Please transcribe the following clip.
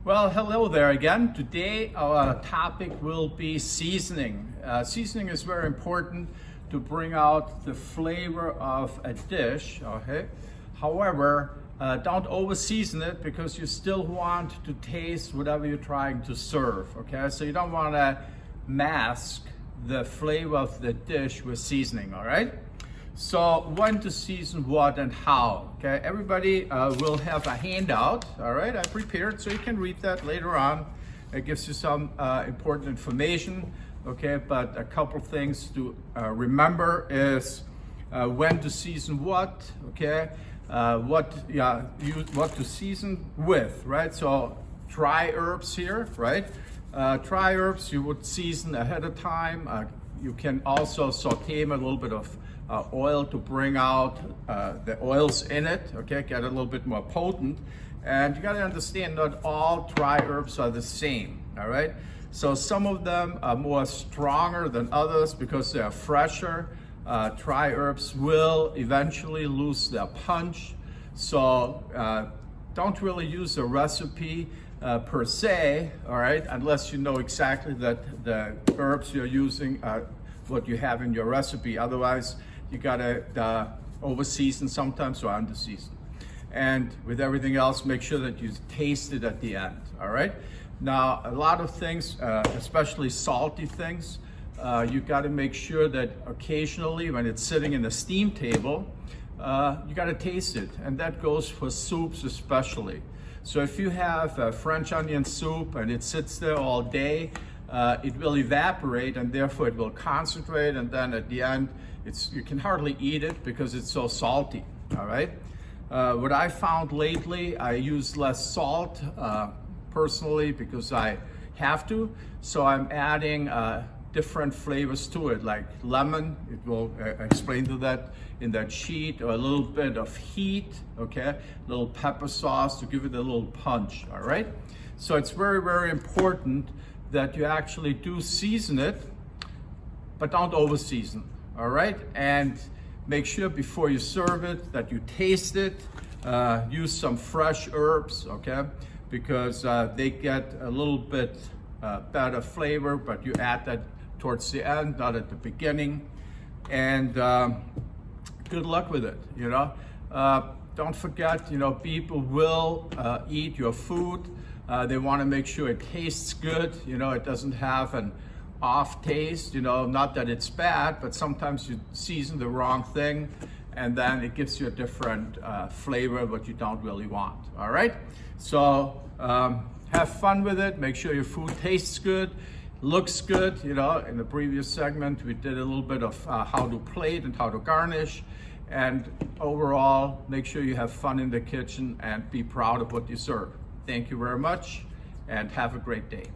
Well, hello there again. Today our topic will be seasoning. Seasoning is very important to bring out the flavor of a dish, okay? However, don't over season it because you still want to taste whatever you're trying to serve, okay? So you don't want to mask the flavor of the dish with seasoning, all right? So when to season what and how, okay? Everybody will have a handout, all right? I prepared so you can read that later on. It gives you some important information, okay? But a couple things to remember is when to season what, okay? What to season with, right? So dry herbs here, right? Dry herbs you would season ahead of time. You can also saute them a little bit of oil to bring out the oils in it, okay, get a little bit more potent. And you got to understand not all dry herbs are the same, all right? So some of them are more stronger than others because they are fresher. Dry herbs will eventually lose their punch. So don't really use a recipe per se, all right, unless you know exactly that the herbs you're using are what you have in your recipe. Otherwise, you gotta over season sometimes or under season. And with everything else, make sure that you taste it at the end, all right? Now, a lot of things, especially salty things, you gotta make sure that occasionally when it's sitting in the steam table, you gotta taste it. And that goes for soups especially. So if you have a French onion soup and it sits there all day, it will evaporate and therefore it will concentrate, and then at the end, you can hardly eat it because it's so salty, all right? What I found lately, I use less salt personally because I have to, so I'm adding different flavors to it, like lemon. It will explain to that in that sheet, or a little bit of heat, okay? A little pepper sauce to give it a little punch, all right? So it's very, very important that you actually do season it, but don't over season, all right? And make sure before you serve it that you taste it. Use some fresh herbs, okay? Because they get a little bit better flavor, but you add that towards the end, not at the beginning. And good luck with it, you know? Don't forget, you know, people will eat your food. They want to make sure it tastes good, you know, it doesn't have an off taste, you know, not that it's bad, but sometimes you season the wrong thing and then it gives you a different flavor, what you don't really want, all right? So have fun with it, make sure your food tastes good, looks good. You know, in the previous segment, we did a little bit of how to plate and how to garnish. And overall, make sure you have fun in the kitchen and be proud of what you serve. Thank you very much and have a great day.